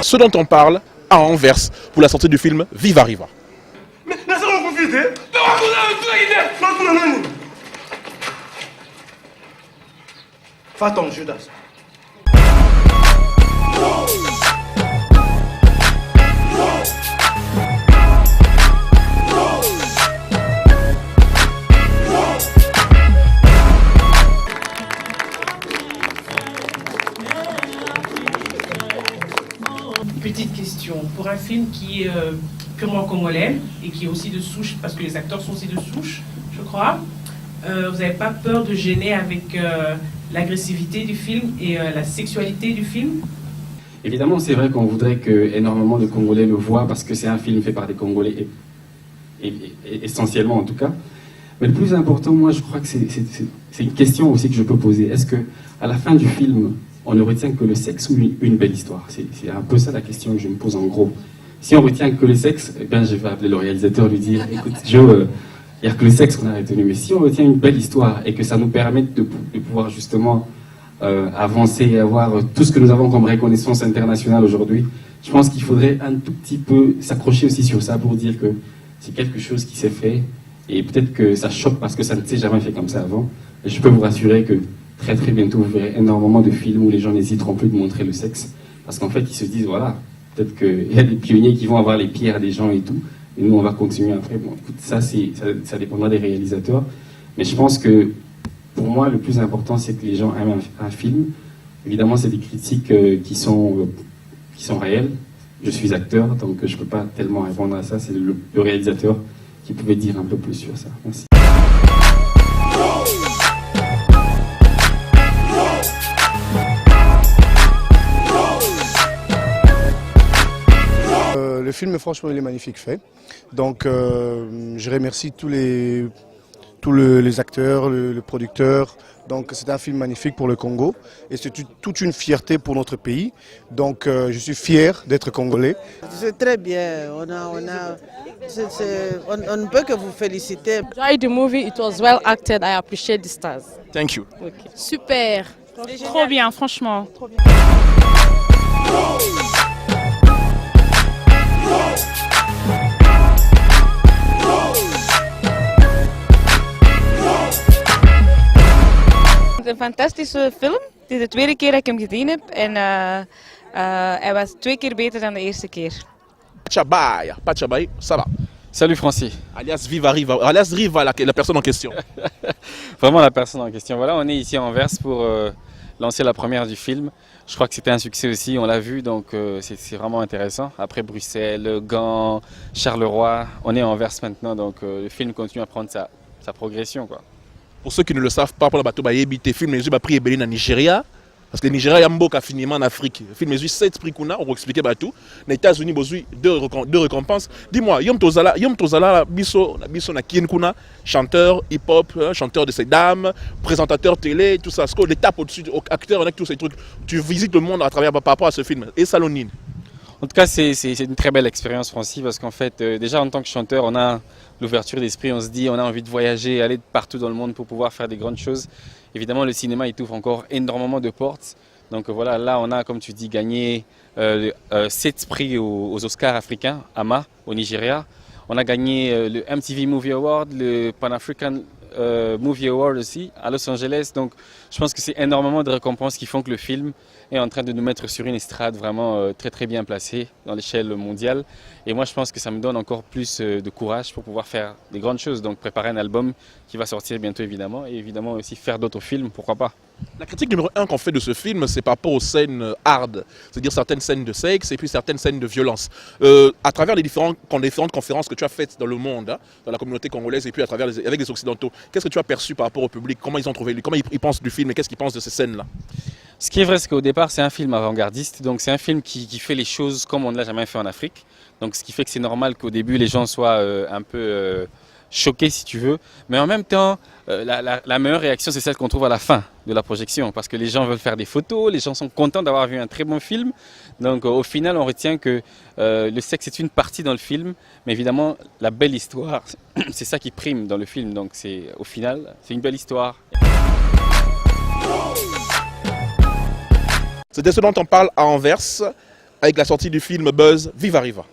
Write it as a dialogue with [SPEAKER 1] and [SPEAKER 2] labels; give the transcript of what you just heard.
[SPEAKER 1] ce dont on parle à Anvers pour la sortie du film Viva Riva.
[SPEAKER 2] Mais laissez-moi profiter. Fais ton Judas.
[SPEAKER 3] Petite question, pour un film qui est purement congolais et qui est aussi de souche, parce que les acteurs sont aussi de souche, je crois, vous n'avez pas peur de gêner avec l'agressivité du film et la sexualité du film?
[SPEAKER 4] Évidemment, c'est vrai qu'on voudrait que énormément de Congolais le voient parce que c'est un film fait par des Congolais, et essentiellement en tout cas. Mais le plus important, moi, je crois que c'est une question aussi que je peux poser. Est-ce que à la fin du film, on ne retient que le sexe ou une belle histoire? C'est un peu ça la question que je me pose en gros. Si on retient que le sexe, eh bien, je vais appeler le réalisateur, lui dire, écoute Joe, il n'y a que le sexe qu'on a retenu. Mais si on retient une belle histoire et que ça nous permet de pouvoir justement avancer et avoir tout ce que nous avons comme reconnaissance internationale aujourd'hui, je pense qu'il faudrait un tout petit peu s'accrocher aussi sur ça pour dire que c'est quelque chose qui s'est fait et peut-être que ça choque parce que ça ne s'est jamais fait comme ça avant. Et je peux vous rassurer que très très bientôt vous verrez énormément de films où les gens n'hésiteront plus de montrer le sexe parce qu'en fait ils se disent voilà, peut-être qu'il y a des pionniers qui vont avoir les pierres des gens et tout et nous on va continuer après. Bon écoute, ça dépendra des réalisateurs, mais je pense que pour moi le plus important c'est que les gens aiment un film. Évidemment c'est des critiques qui sont réelles. Je suis acteur donc je ne peux pas tellement répondre à ça, c'est le réalisateur qui pouvait dire un peu plus sur ça. Merci.
[SPEAKER 2] Le film, franchement, il est magnifique fait. Donc, je remercie tous les acteurs, le producteur. Donc, c'est un film magnifique pour le Congo. Et c'est toute une fierté pour notre pays. Donc, je suis fier d'être congolais.
[SPEAKER 5] C'est très bien. On ne peut que vous féliciter.
[SPEAKER 6] Enjoyed the movie. It was well acted. I appreciate the stars.
[SPEAKER 1] Thank you.
[SPEAKER 6] Okay. Super. Trop bien, franchement. Trop bien.
[SPEAKER 7] Het is een fantastische film. Het is de tweede keer dat ik hem gezien heb en hij was 2 keer beter dan de eerste keer.
[SPEAKER 1] Pachabaya, Pachabaya, ça va.
[SPEAKER 4] Salut Francis.
[SPEAKER 1] Alias Viva Riva, alias Riva, la personne en question.
[SPEAKER 4] Vraiment la personne en question. Voilà, on est ici à Anvers pour lancer la première du film. Je crois que c'était un succès aussi, on l'a vu, donc c'est vraiment intéressant. Après Bruxelles, Gand, Charleroi, on est à Anvers maintenant, donc le film continue à prendre sa progression, quoi.
[SPEAKER 1] Pour ceux qui ne le savent pas, pour la bateau Bayebi, tes films, les prix Ebelin en Nigeria. Parce que le Nigeria, il y a beaucoup finiment en Afrique. Le film, les 7 prix qu'on a, on va expliquer tout. Les États-Unis, ils ont 2 récompenses. Dis-moi, Yom Tozala, biso na kien kuna, chanteur hip-hop, chanteur de ces dames, présentateur télé, tout ça. L'étape au-dessus, acteur, avec tous ces trucs. Tu visites le monde à travers par rapport à ce film. Et Salonine.
[SPEAKER 4] En tout cas, c'est une très belle expérience, Francis, parce qu'en fait, déjà en tant que chanteur, on a l'ouverture d'esprit, on se dit, on a envie de voyager, aller partout dans le monde pour pouvoir faire des grandes choses. Évidemment, le cinéma, il t'ouvre encore énormément de portes. Donc voilà, là, on a, comme tu dis, gagné 7 prix aux Oscars africains, AMA, au Nigeria. On a gagné le MTV Movie Award, le Pan African Movie Award aussi, à Los Angeles. Donc je pense que c'est énormément de récompenses qui font que le film est en train de nous mettre sur une estrade vraiment très très bien placée dans l'échelle mondiale. Et moi je pense que ça me donne encore plus de courage pour pouvoir faire des grandes choses. Donc préparer un album qui va sortir bientôt évidemment, et évidemment aussi faire d'autres films, pourquoi pas.
[SPEAKER 1] La critique numéro 1 qu'on fait de ce film, c'est par rapport aux scènes hard, c'est-à-dire certaines scènes de sexe et puis certaines scènes de violence. À travers les différentes conférences que tu as faites dans le monde, hein, dans la communauté congolaise et puis à travers avec les Occidentaux, qu'est-ce que tu as perçu par rapport au public? Comment ils ont trouvé, comment ils pensent du film et qu'est-ce qu'ils pensent de ces scènes-là?
[SPEAKER 4] Ce qui est vrai, c'est qu'au départ, c'est un film avant-gardiste, donc c'est un film qui fait les choses comme on ne l'a jamais fait en Afrique. Donc ce qui fait que c'est normal qu'au début, les gens soient un peu choqués, si tu veux. Mais en même temps, la meilleure réaction, c'est celle qu'on trouve à la fin de la projection, parce que les gens veulent faire des photos, les gens sont contents d'avoir vu un très bon film. Donc au final, on retient que le sexe est une partie dans le film, mais évidemment, la belle histoire, c'est ça qui prime dans le film. Donc au final, c'est une belle histoire.
[SPEAKER 1] C'est de ce dont on parle à Anvers. avec la sortie du film Buzz, Viva Riva.